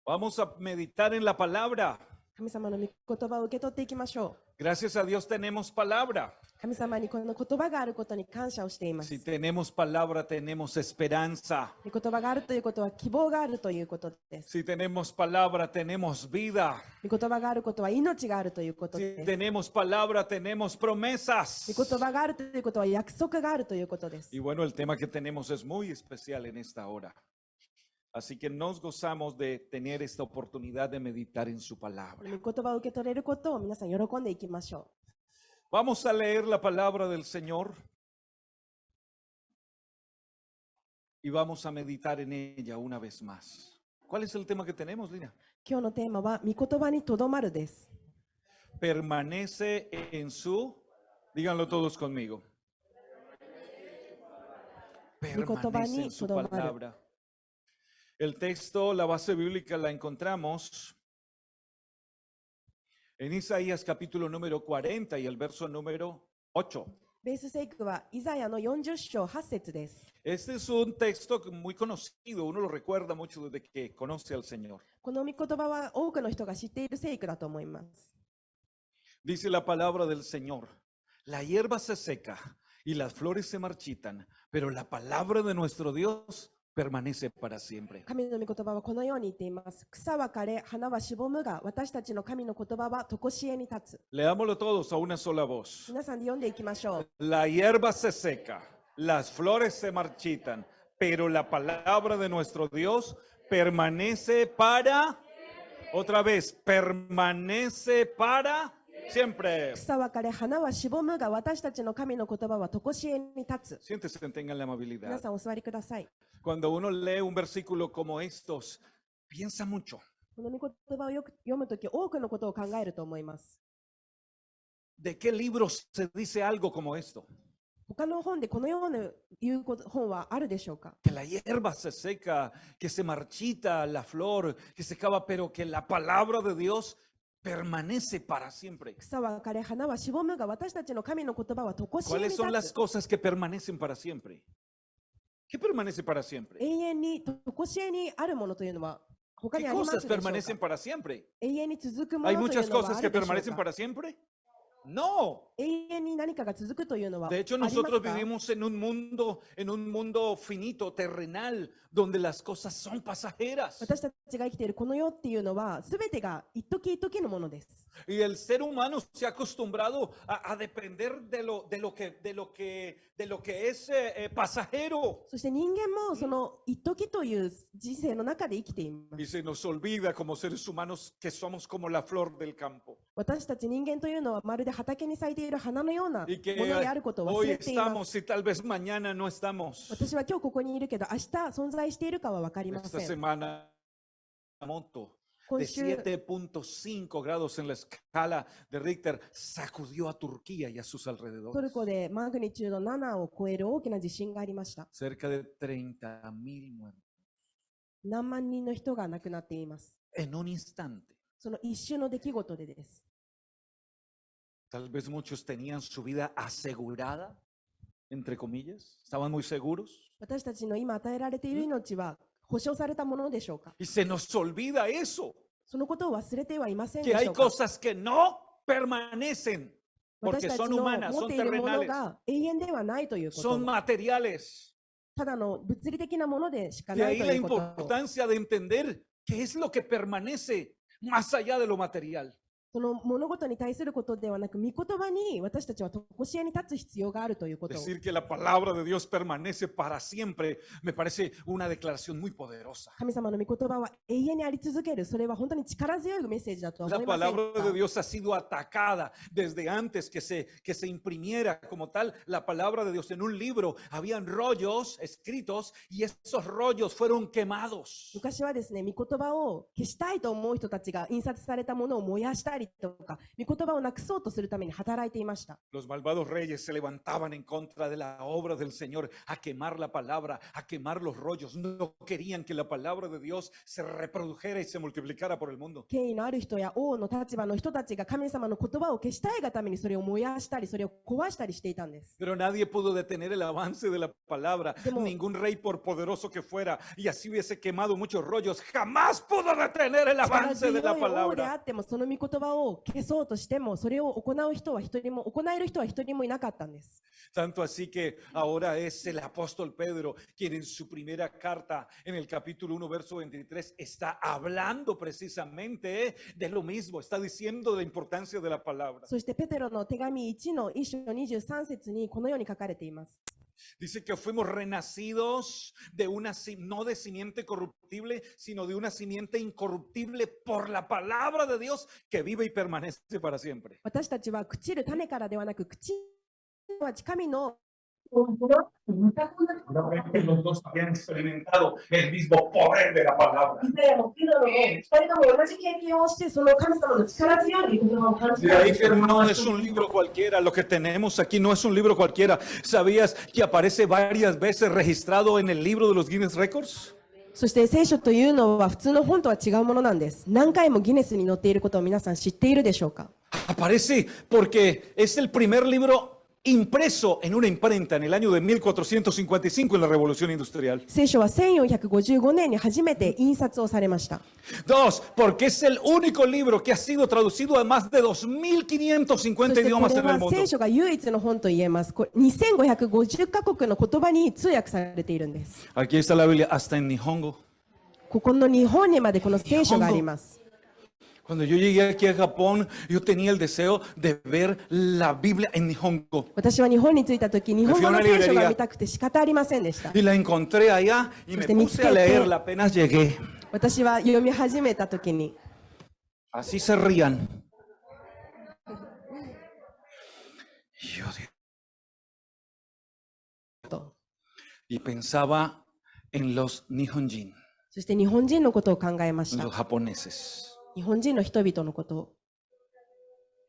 Vamos a meditar en la palabra. 神様の御言葉を受け取っていきましょ Gracias a Dios tenemos palabra. う。神様にこの言葉があることに感謝をしていま Si す。 tenemos palabra, tenemos esperanza. 御言葉があるということは希望があるということです。 Si tenemos palabra, tenemos vida. 御言葉があることは命があるということ Si です。 tenemos palabra, tenemos promesas. 御言葉があるということは約束があるということです。 Y bueno, el tema que tenemos es muy especial en esta hora. Así que nos gozamos de tener esta oportunidad de meditar en su palabra. 御言葉を受け取れることを皆さん喜んでいきましょ Vamos a leer la palabra del Señor y vamos a meditar en ella una vez más. ¿Cuál es el tema que tenemos, Lina? う。今日のテーマは御言葉にとどまるです。 Permanece en su, díganlo todos conmigo. Permanece en su palabra. El texto, la base bíblica la encontramos en Isaías capítulo número 40 y el verso número 8. ベース聖句はイザヤの40章8節です。 Este es un texto muy conocido, uno lo recuerda mucho desde que conoce al Señor. この御言葉は多くの人が知っている聖句だと思います。 Dice la palabra del Señor, la hierba se seca y las flores se marchitan, pero la palabra de nuestro Dios permanece para siempre. 神の御言葉はこのように言っています。草は枯れ、花はしぼむが、私たちの神の言葉は常しえに立つ。 Leámoslo todos a una sola voz. 皆さんで読んでいきましょう。 La hierba se seca, las flores se marchitan, pero la palabra de nuestro Dios permanece para, otra vez, permanece para siempre. 草は枯れ、花はしぼむが、私たちの神の言葉は常しえに立つ。 Siéntese, tengan la 皆 amabilidad. さんお座りください。 Cuando uno lee un versículo como estos, piensa mucho. この御言葉をよく読むとき、多くのことを考えると思います。 ¿De qué libros se dice algo como esto? 他の本でこのような言う本はあるでしょうか？ Que la hierba se seca, que se marchita la flor, que se acaba, pero que la palabra de Dios permanece para siempre. 草は枯れ、花はしぼむが、私たちの神の言葉は常しえに ¿Cuáles son 立 las つ。 cosas que permanecen para siempre? ¿Qué permanece para siempre? 永遠に常しえにあるものというのは他 ¿Qué にあります cosas でしょう permanecen か？ para siempre? 永遠に続くも ¿Hay のとい muchas うのは cosas あ que るでしょう permanecen か？ para siempre? No. 永遠に何かが続くというのはあ De り hecho, ます nosotros か？ vivimos en un mundo finito, terrenal, donde las cosas son pasajeras. 私たちが生きているこの世っていうのは全てが一時一時のものです。 Y el ser humano se ha acostumbrado a depender de lo que es pasajero. そして人間もその一時という人生の中で生きていま Y す。 se nos olvida como seres humanos que somos como la flor del campo. 私たち人間というのはまるで畑に咲いている花のようなも Y que のであることを忘 hoy れています。 estamos y tal vez mañana no estamos. 私は今日ここにいるけど明日存在しているかは分かりま Esta せん。 semana, Terremoto 今 de 週 7.5 grados en la escala de Richter sacudió a Turquía y a sus トル alrededores. コでマグニチュード7を超える大きな地震がありました。 Cerca de 30,000 muertos. 何万人の人が亡くなっています。 En un instante. その一瞬の出来事でです。 Tal vez muchos tenían su vida asegurada, entre comillas. Estaban muy seguros. 私たちの今与えられている命は保証されたものでしょうか？ Y se nos olvida eso, そのことを忘れてはいません que でし hay ょうか？ cosas que no permanecen 私 porque たち son の humanas, 持っ son ているもの terrenales, が永遠ではないというこ son と。 materiales. ただの物理的なものでしか De ない ahí と la いうこと。 importancia de entender qué es lo que permanece más allá de lo material. その物事に対することではなく、御言葉に私たちは常しえに立つ必要があるということを。 Decir que la palabra de Dios permanece para siempre me parece una declaración muy poderosa. 神様の御言葉は永遠にあり続ける。それは本当に力強いメッセージだとは La 思いません palabra de か？ Dios ha sido atacada desde antes que se imprimiera como tal la palabra de Dios en un libro. Habían rollos escritos y esos rollos fueron quemados. 昔はですね、御言葉を消したいと思う人たちが印刷されたものを燃やしたしたりとか、御言葉をなくそうとするために働いていました。Los malvados reyes se levantaban en contra de la obra del Señor, a quemar la palabra, a quemar los rollos. No querían que la palabra de Dios se reprodujera y se multiplicara por el mundo. 権威のある人や王の立場の人たちが神様の言葉を消したいがためにそれを燃やしたり、それを壊したりしていたんです。Pero nadie pudo detener el avance de la palabra. Ningún rey, por poderoso que fuera, y así hubiese quemado muchos rollos, jamás pudo detener el 力 avance de 強 la い王であ palabra. っても、その御言葉を消そうとしても、それを行う人は一人も、行える人は一人もいなかったんです。Tanto así que ahora es el apóstol Pedro quien en su primera carta, en el capítulo 1, verso 23, está hablando precisamente de lo mismo, está diciendo de la importancia de la palabra. そしてペテロの手紙1の1章23節にこのように書かれています。Dice que fuimos renacidos de una, no de simiente corruptible, sino de una simiente incorruptible por la palabra de Dios que vive y permanece para siempre. 私たちは朽ちる種からではなく、朽ちる神の Seguramente los dos habían experimentado el mismo poder de la palabra. イザヤもペテロも2人とも同じ経験をして、その神様の力強い言葉を感じ De ahí que no es un libro cualquiera, lo que tenemos aquí no es un libro cualquiera. ¿Sabías que aparece varias veces registrado en el libro de los Guinness Records? そして聖書というのは普通の本とは違うものなんです。何回もギネスに載っていることを皆さん知っているでしょうか？ Aparece porque es el primer libro impreso en una imprenta en el año de 1455 en la Revolución Industrial. 聖書は1455年に初めて印刷をされました。 Dos, porque es el único libro que ha sido traducido a más de そ 2.550 してこれ idiomas en el は mundo. 聖書が唯一の本と言えます。これ2550カ国の言葉に通訳されているんです。 Aquí está la Biblia, hasta en Nihongo. ここの日本にまでこの聖書があります。 Cuando yo llegué aquí a Japón, yo tenía el deseo de ver la Biblia en Nihongo. 私は日本に着いた時、日本語の聖書が見たくて仕方ありませんでした。 Y la encontré allá y me puse a leerla apenas llegué. 私は読み始めた時に、 Así se rían. Y yo y pensaba en los Nihonjin, そして日本人のことを考えまし en た。 los japoneses. 日本人の人々のことを。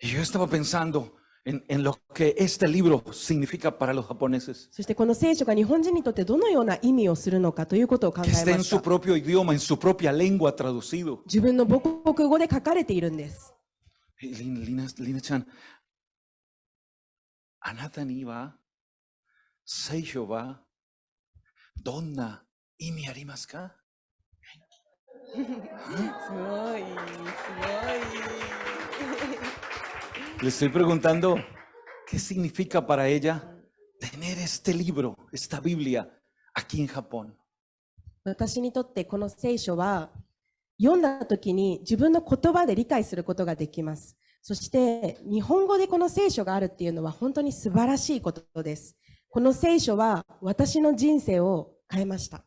Y yo estaba pensando en lo que este libro significa para los japoneses. そしてこの聖書が日本人にとってどのような意味をするのかということを考 Que え esté ま en し su た。 propio idioma, en su propia lengua traducido. 自分の母国語で書かれているんです。 Lina-chan, あなたには聖書はどんな意味ありますか? すごい、すごい。 Le estoy preguntando, ¿qué significa para ella tener este libro, esta Biblia, aquí en Japón? 私にとってこの聖書は読んだ時に自分の言葉で理解することができます。そして日本語でこの聖書があるっていうのは本当に素晴らしいことです。この聖書は私の人生を変えました。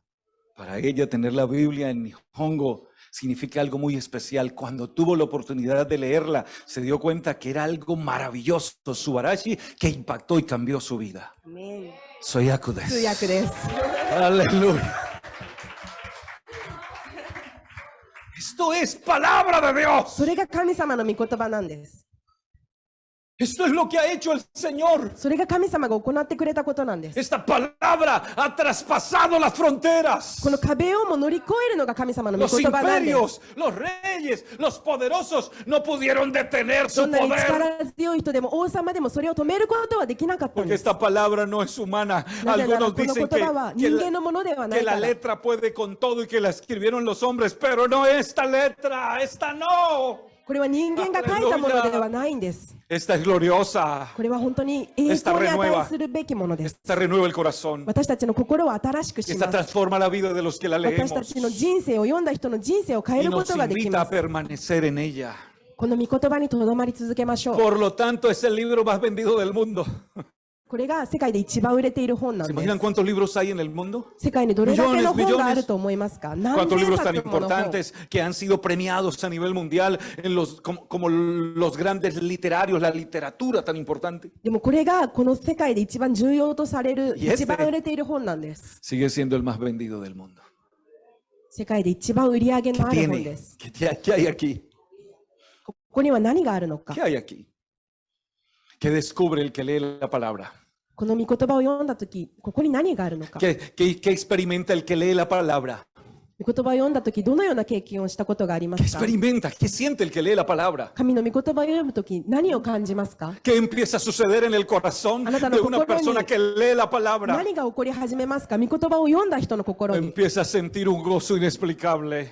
Para ella tener la Biblia en Nihongo significa algo muy especial. Cuando tuvo la oportunidad de leerla, se dio cuenta que era algo maravilloso, Subarashi, que impactó y cambió su vida. Soyaku 通訳 desu. です。 Aleluya. Esto es palabra de Dios. それが神様の御言葉なんです。 Esto es lo que ha hecho el Señor. それが神様が行ってくれたことなんです。 Esta palabra ha traspasado las fronteras. この壁をも乗り越えるのが神様の御 Los 言葉なんです。 imperios, los reyes, los poderosos no pudieron detener ど su んなに poder. 力強い人でも王様でもそれを止めることはできなかったん Porque です。 esta palabra no es humana. なぜなら Algunos この dicen 言葉は que 人間のものではな que いか la ら。 letra puede con todo y que la escribieron los hombres, pero no esta letra, esta no. これは人間が書いたものではないんです。 Esta es gloriosa. これは本当に栄光に値するべきものです。 Esta renueva el corazón. 私たちの心を新しくし Esta ます。 transforma la vida de los que la 私た leemos ちの人生を読んだ人の人生を変え y るこ nos とができ invita ま a す。 permanecer en ella. この御言葉にとどまり続けましょう。 Por lo tanto, es el libro más vendido del mundo. これが世界で一番売れている本なん ¿Se で imaginan す。 cuántos libros hay en el mundo? 世界にどれだけの本 Millones, があると思いますか？何 ¿Cuántos 千 libros tan 冊もの本。 importantes que han sido premiados a nivel mundial en como los grandes literarios, la literatura tan importante? でもこれがこの世界で一番重要とされる、 Y este 一番売れている本なんです。 Sigue siendo el más vendido del mundo. 世界で一番売り上げ ¿Qué のある本 tiene? です。 ¿Qué hay aquí? ここには何があるのか ¿Qué。hay aquí? ¿Qué descubre el que lee la palabra? この御言葉を読んだとき、ここに何があるのか。 ¿Qué experimenta el que lee la palabra? 御言葉を読んだとき、どのような経験をしたことがありま ¿Qué すか。 experimenta? ¿Qué siente el que lee la palabra? 神の御言葉を読むとき、何を感じますか。 ¿Qué empieza a suceder en el corazón Anata no de una kokoro ni- persona que lee la palabra? 何が起こり始めますか。御言葉を読んだ人の心に Empieza a sentir un gozo inexplicable.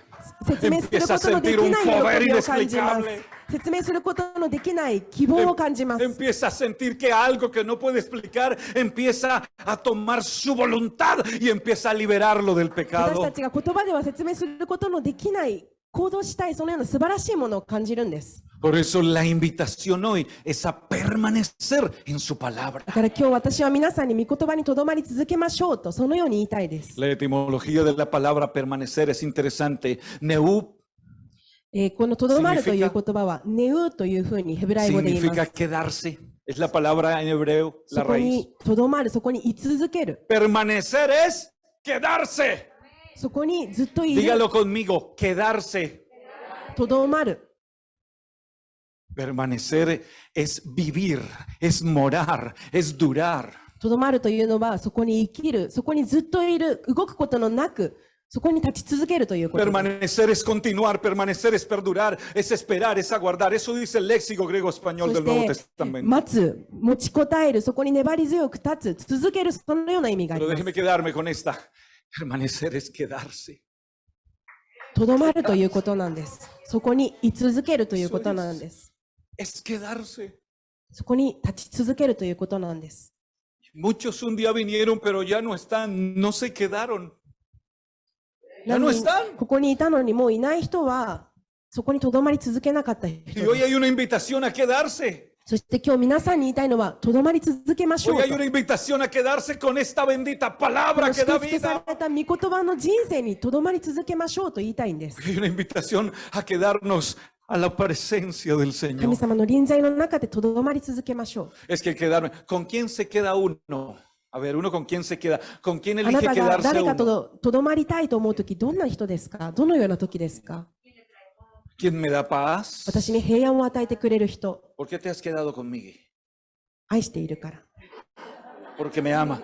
説明することのできない喜びを感じます。説明することのできない希望を感じます。 Empieza a sentir que algo que no puede explicar empieza a tomar su voluntad y empieza a liberarlo del 私 pecado. たちが言葉では説明することのできない行動したいそのような素晴らしいものを感じるんです。 Por eso la invitación hoy es a permanecer en su palabra. だから今日私は皆さんに御言葉にとどまり続けましょうとそのように言いたいです。 La etimología de la palabra permanecer es interesante. Neu このとどまるという言葉はネウというふうにヘブライ語で言いま significa す。 quedarse. Es la palabra en hebreo, そ la こ raíz. にとどまる、そこに居続ける。 Permanecer es quedarse. そこにずっといる。 Dígalo conmigo, quedarse. とどまる。 Permanecer es vivir, es morar, es durar. とどまるというのはそこに生きる、そこにずっといる、動くことのなく、そこに立ち続けるということです。 Permanecer es continuar, permanecer es perdurar, es esperar, es aguardar. Eso dice el léxico griego-español そ del Nuevo して Testamento. 待つ、持ちこたえる、そこに粘り強く立つ、続ける、そのような意味があり Pero ます déjeme。quedarme con esta. Permanecer es quedarse. とどまるということなんです。そこに居続けるということなんです。 Es quedarse. そこに立ち続けるということなんです。 Muchos un día vinieron, pero ya no están, no se quedaron. Ya 何 no 人 están. ここにいたのにもういない人は、そこにとどまり続けなかった人 Y hoy です。 hay una invitación a quedarse. そして今日皆さんに言いたいのは、とどまり続けましょ Hoy う hay と。 una invitación a quedarse con esta bendita こ palabra の que da 祝福さ vida. れた御言葉の人生にとどまり続けましょうと言いたいんです。 Hay una invitación a quedarnos a la presencia del 神 Señor. 様の臨在の中でとどまり続けましょう。 Es que quedarme. ¿Con quién se queda uno? A ver, uno con quién se queda. ¿Con quién あ elige なたが quedarse 誰か uno? とどまりたいと思うとき、どんな人ですか。どのような時ですか。 ¿Quién me da paz? 私に平安を与えてくれる人、 ¿Por qué te has quedado conmigo? 愛しているから。 Porque me ama.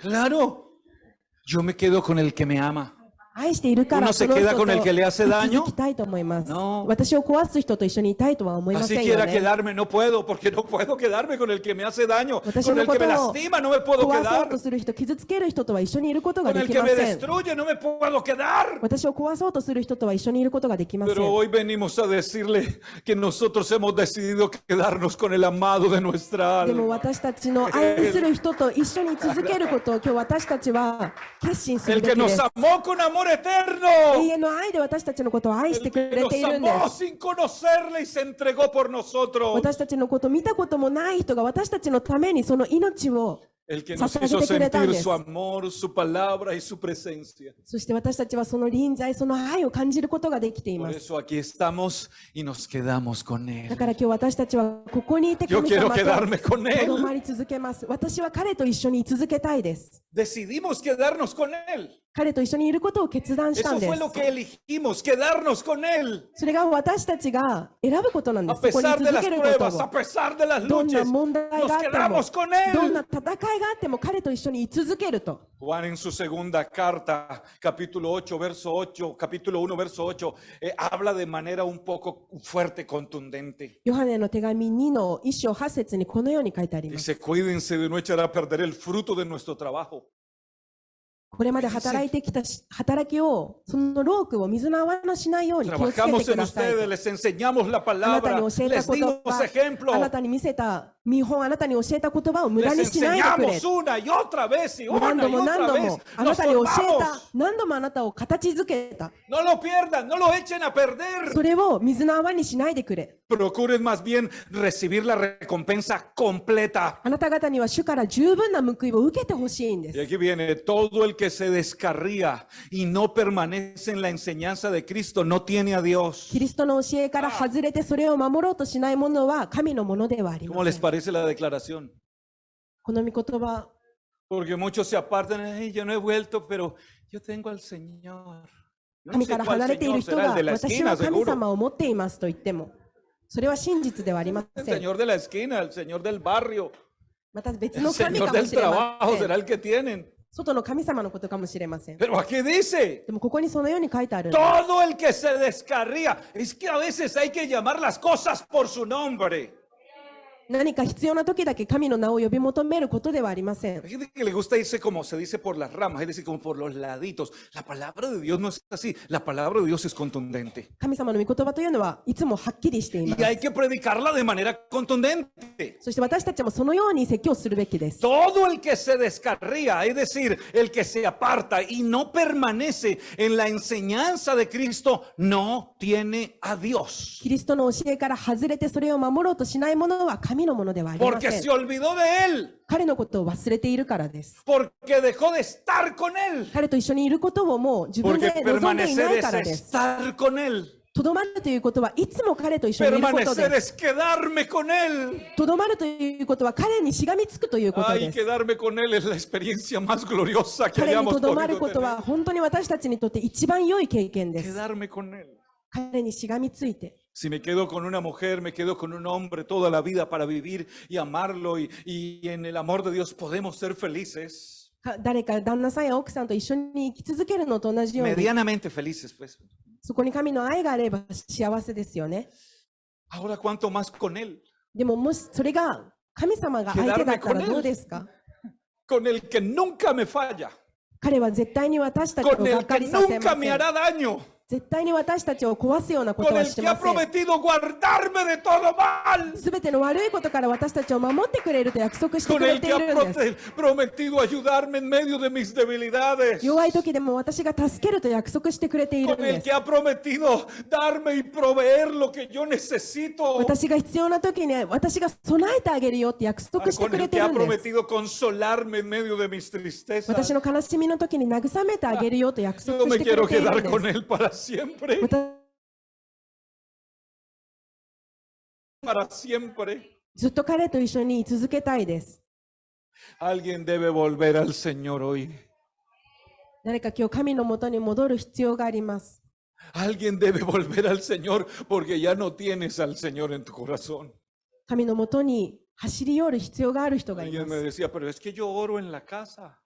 Claro, yo me quedo con el que me ama. 愛しているから Uno そ se の人 queda と con el que le hace 居 daño. 続きたいと思います。 No. 私を壊す人と一緒にいたいとは思いま Así せんよ quiera ね。 quedarme, no puedo, porque no puedo quedarme con el que me hace daño. 私 Con の el こ que と me を lastima no me puedo 壊そう quedar. とする人、傷つける人とは一緒にいることが Con で el き que ま me せん。 destruye no me puedo quedar. 私を壊そうとする人とは一緒にいることができません。 Pero hoy venimos a decirle que nosotros hemos decidido quedarnos con el amado de nuestra でも alma. 私たちの愛する人と一緒に続けることを今日私たちは決心する El べ que きで nos す。 amó con amor 永 eterno. 遠の愛で私たちのことを愛し El てく que れ nos ているんで amó す。 sin conocerle y se entregó por nosotros. 私たちのことを見たこともない人が私たちのためにその命を El que nos 捧げ hizo てくれたん sentir です。 su amor, su palabra y su presencia. そして私たちはその臨在、その愛を感じることができてい Por ます。 eso aquí estamos y nos quedamos con だ Él. から今日私たちはここにいて Yo 神 quiero 様と quedarme con とど Él. まり続けます。私は彼と一緒に居続けたいです。 Decidimos quedarnos con Él. 彼と一緒にいることを決断したん Eso で fue す。 lo que elegimos, quedarnos con Él. それが私たちが選ぶことなんで A す。そこに pesar de 続 las けること pruebas, a を。 pesar de las どんな luchas, 問題 nos があっても、 quedamos con どんな Él. 戦いがあっても彼と一緒に居続けると。 Juan en su segunda carta, capítulo 8, verso 8, capítulo 1, verso 8, habla de manera un poco fuerte, contundente. ヨハネの手紙2の1章8節にこのように書いてあります。 Dice, cuídense de no echar a perder el fruto de nuestro trabajo. これまで働いてきた働きを、その労苦を水の泡のしないように気をつけて Trabajamos く en ださいと。 ustedes, les enseñamos la あなた palabra, に教えた les 言 dimos 葉、 ejemplo, あなたに見せた見本、あなたに教えた言葉を無駄 les にしないでくれ enseñamos。una y otra vez y 何 una 度 y も何 otra 度 vez. もあな Nos たに教え formamos. た、何度もあなたを形づけた。 No lo pierdan, no lo echen a perder. それを水の泡にしないでくれ。 Procuren más bien recibir la recompensa completa. あなた方には主から十分な報いを受けてほしいんで Y す。 aquí viene, todo el que se descarría y no permanece en la enseñanza de Cristo no tiene a Dios. キリストの教えから外れてそれを守ろうとしないものは神のものではあり ¿Cómo ませ les ん。 parece la declaración? この御言葉、 Porque muchos se apartan, "Ay, yo no he vuelto, pero yo tengo al Señor. No 神 sé から cuál 離れている señor 人 será, el が de la 私 esquina, は神 seguro. 様を持っていますと言っても、それは真実ではありま El せん。 señor de la esquina, el señor del barrio, また別 el の神 señor かも del しれま trabajo せ será ん。 el que tienen. 外の神様のことかもしれません。 Pero aquí dice, でもここにそのように書いてあるんです。 todo el que se descarría, es que a veces hay que llamar las cosas por su nombre. 何か必要な時だけ神の名を呼び求めることではありません。 Hay gente que le gusta irse como se dice por las ramas, es decir, como por los laditos. La palabra de Dios no es así, la palabra de Dios es contundente. 神様の御言葉というのはいつもはっきりしていま Y hay す。 que predicarla de manera contundente. そして私たちもそのように説教するべきです。 Todo el que se descarría, es decir, el que se aparta y no permanece en la enseñanza de Cristo, no tiene a Dios. キリストの教えから外れてそれを守ろうとしないものは神のものではありま Porque せん se。olvidó de él, 彼のことを忘れているからです。 porque dejó de estar con él, 彼と一緒にいることをもう自分 porque で望んでいな permanecer いから es です。 estar con él, とどまるということはいつも彼と一緒にいること permanecer です。 es quedarme con él. とどまるということは彼にしがみつくということ Ay, です。 quedarme con él es la experiencia más gloriosa que 彼に hayamos とどまる podido ことは tener. 本当に私たちにとって一番良い経験です。 Quedarme con él. 彼にしがみついて。 Si me quedo con una mujer, me quedo con un hombre toda la vida para vivir y amarlo y en el amor de Dios podemos ser felices. 誰か旦那さんや奥さんと一緒に生き続けるのと同じように、 Medianamente felices, pues. そこに神の愛があれば幸せですよね。 Ahora, ¿cuánto más con él? でももしそれが神様が相手だったらどうですか？ Con el que nunca me falla, 彼は絶対に私たちを con がっ el か que りさせ nunca ま me せん。 hará daño, 絶対に私たちを壊すようなこと con は el し que ha ません。 prometido guardarme de todo mal, すべての悪いことから私たちを守ってくれると約束して con くれ el て que いるんです ha。prometido ayudarme en medio de mis debilidades, 弱い時でも私が助けると約束してくれているん con el です que。ha prometido darme y proveer lo que yo necesito, 私が必要な時に私が備えてあげるよって約束して con くれ el て que い ha るんです。 prometido consolarme en medio de mis tristezas. 私の悲しみの時に慰めてあげるよと約 Yo 束 me してくれ quiero ている quedar んで con す。 él para siempre, para siempre. ずっと彼と一緒に続けたいです。 Alguien debe volver al Señor hoy. 誰か今日神のもとに戻る必要があります。 Alguien debe volver al Señor porque ya no tienes al Señor en tu corazón. 神のもとに走り寄る必要がある人がい Alguien ま me す。 decía, pero es que yo oro en la casa.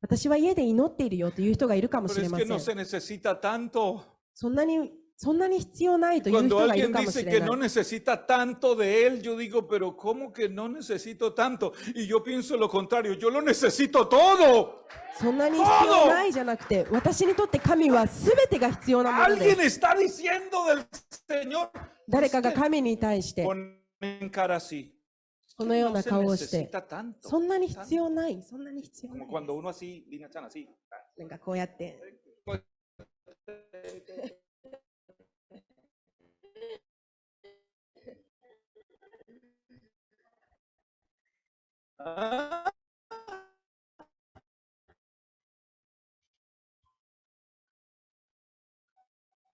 私は家で祈っているよという人がいるかも Pero しれ es ま que せ no ん。 se necesita tanto. そんなに必要ないという Cuando 人がいる alguien かもし dice れ que な no い。 necesita tanto de él, yo digo, pero ¿cómo que no necesito tanto? Y yo pienso lo contrario, yo lo necesito todo. そんなに必要ないじゃなくて、私にとって神は全てが必要なもので Alguien す。 está diciendo del Señor. 誰かが神に対して Ponen cara así. このよう No な se 顔をして、 necesita tanto. そんなに必要ない、そんなに必要な Como い。 cuando uno así, Lina Chan, así. なんかこうやって。 Ah.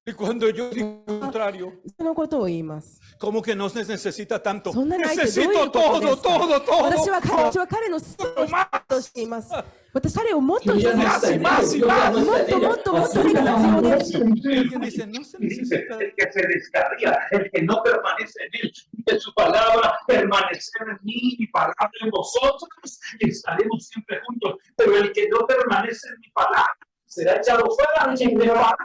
Y cuando yo digo lo contrario, そのことを言います。 como que no se necesita tanto. そんなに相手どういう Necesito ことです todo, か？ todo, 私 todo. は彼の全てを必要としています。私彼をもっと必要 Más y más y も más. っともっともっと彼が必要です。 Alguien dice, no se Dice necesita. el que se descarría, el que no permanece en él, de su palabra, permanecer en mí, mi palabra en vosotros, y estaremos siempre juntos. Pero el que no permanece en mi palabra será echado fuera. Y me va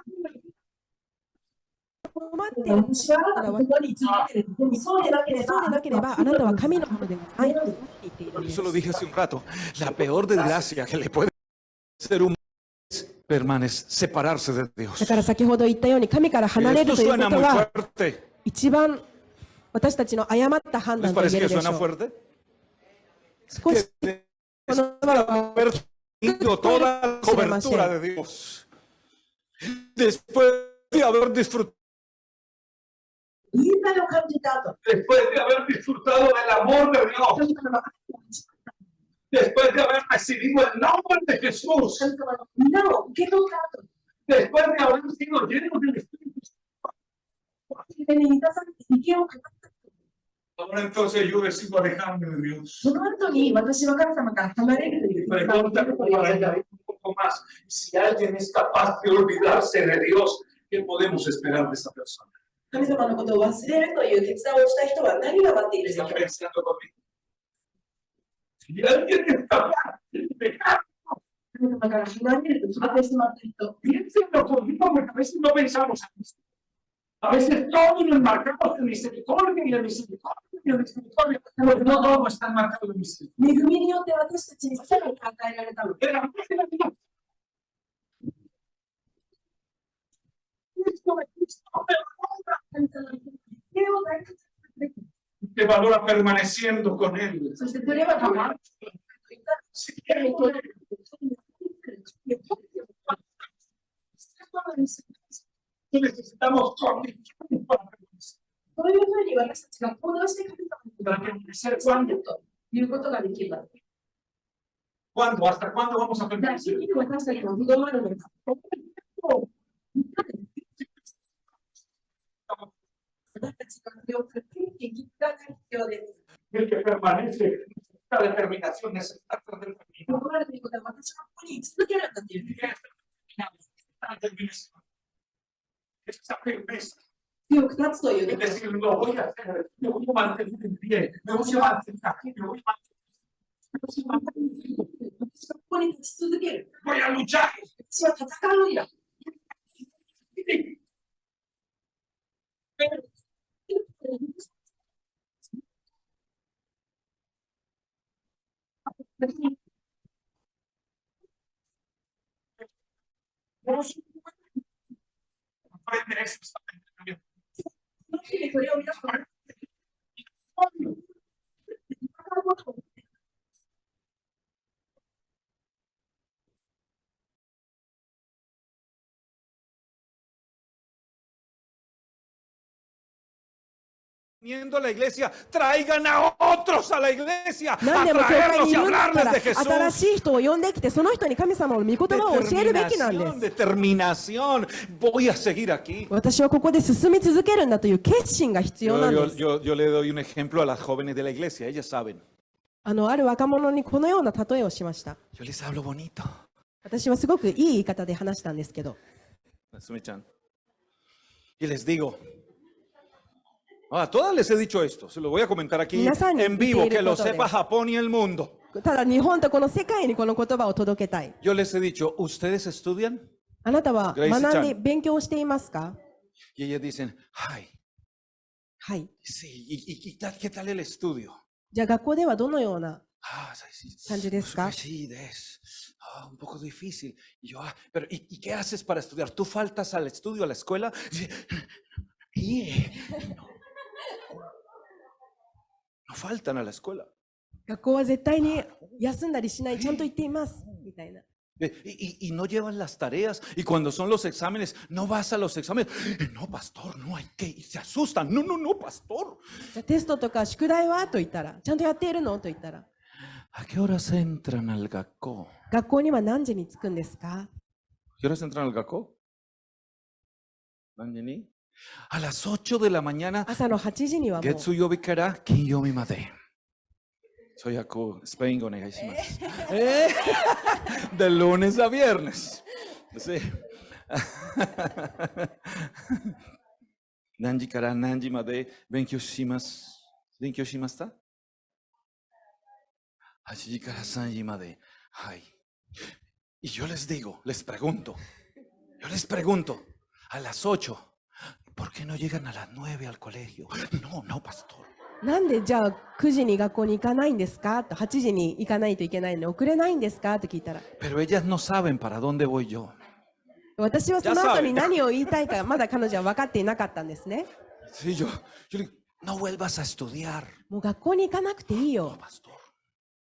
困っている私はあなたのところに続ける。でもそうでなければ、そうでなければ、あなたは神のものではないと言っている Por んで eso す。 lo dije hace un rato. La peor desgracia que le puede ser un es permanecer, separarse de だ Dios. から先ほど言ったように神から Y 離れ esto るというこ suena と muy は fuerte. 一番私たちの誤った判 ¿Les 断と言 parece える que でし suena ょう。 fuerte? 少し Que この言葉は haber tenido toda la cobertura de Dios. Después de haber disfrutado. 言いたいを感じた後、 Después de haber disfrutado del amor de Dios, 神様の愛を感じた después de haber recibido el nombre de Jesús, 神様の皆を受け取った後、 después de haber sido llenos del Espíritu Santo, それに満たされて生けを語った。 ahora entonces yo decido alejarme de Dios. その後に私は神様から離れるという。 Pregunta como para poco más. Si alguien es capaz de olvidarse de Dios, ¿qué podemos esperar de esa persona? 神様のことを忘れるという決断をした人は何が待っているでしょ ¿Están うか。 pensando conmigo? Si alguien es capaz de dejar, 神様から離れると決まってしまった人、 piénsenlo conmigo, porque a veces no pensamos en esto. A veces todos nos marcamos de misericordia y de misericordia y de misericordia, pero no todo está marcado de misericordia. 恵みによって私たちにさらに与えられたの。 Pero a veces la vida- Cristo me Cristo, pero ahora 神様の犠牲を大切にすべき。 te valora permaneciendo con Él. そしてそれはたまに Si quieres, necesitamos condiciones para permanecer. そういうふうに私たちが行動して神様に Para permanecer, ¿cuándo? ということができます。 ¿Cuándo? ¿Hasta cuándo vamos a じゃあ、permanecer? 生きる私たちのとどまるのか。私たちがそれを確認して決断が必要です。 El que permanece necesita determinación, necesita ser と determinado. どまるということは私はここに居続けるんだという Necesita determinación. Esa firmeza. 強く立つという Es decir, lo voy a hacer, me voy a mantener en pie, me voy a mantener aquí, me voy a mantener. 私はここに立ち続ける。 Voy a luchar. 私は戦うんだ。 Aprende eso, está bien. その日にそれを皆さん、 Viniendo a la iglesia, traigan a otros a la iglesia, a 何でも教会 traerlos に y いるんだった hablarles ら de Jesús. 新しい人を呼んできてその人に神様の御言葉を教えるべきなんで Determinación, す。 determinación. Voy a seguir aquí. 私はここで進み続けるんだという決心が必要なんです。 Yo le doy un ejemplo a las jóvenes de la iglesia, ellas saben. ある若者にこのような例えをしました。 Yo les hablo bonito. 私はすごくいい言い方で話したんですけど、 Natsume-chan. Y les digo, a todas les he dicho esto, se lo voy a comentar aquí Minasan en vivo, ni que lo quiere sepa Japón y el mundo. ただ日本とこの世界にこの言葉を届けたい。 Yo les he dicho, ¿ustedes estudian? あなたは Gracie 学ん Chan で勉強していますか？ Y ellas dicen, ay, はい。 sí, ¿qué tal el estudio? じゃあ学校ではどのような Ah, sí, sí, ¿Kanji desu ka? sí, un poco difícil. Y yo, pero ¿y qué haces para estudiar? ¿Tú faltas al estudio, a la escuela? Sí. No faltan a la escuela. 学校は絶対に休んだりしない、ちゃんと行っていますみたいな。 Y no llevan las tareas. Y cuando son los exámenes, no vas a los exámenes. No, pastor, no hay que ir. Se asustan. No, pastor. じゃあテストとか宿題はと言ったら、ちゃんとやっているのと言ったら、 ¿A qué horas entran al gakko? 学校には何時に着くんですか？ ¿Qué horas entran al gakko? ¿Nanjini? A las 8 de la mañana. 朝の8時にはもう、 Getsuyobi kara kinyobi made. Soy Aku, Spain con De lunes a viernes. Sí. Nanji kara nanji made benkyou shimasu. Benkyou shimashita? 8 時から 3 時まで. Ay. Y yo les digo, les pregunto, a las 8, ¿por qué no llegan a las 9 al colegio? No, pastor. なんでじゃあ9時に学校に行かないんですかと、8時に行かないといけないのに遅れないんですかと聞いたら、 Pero ellas no saben para dónde voy yo. 私はその後に何を言いたいかまだ彼女は分かっていなかったんですね。 Sí, yo le digo, no vuelvas a estudiar, もう学校に行かなくていいよ。 pastor.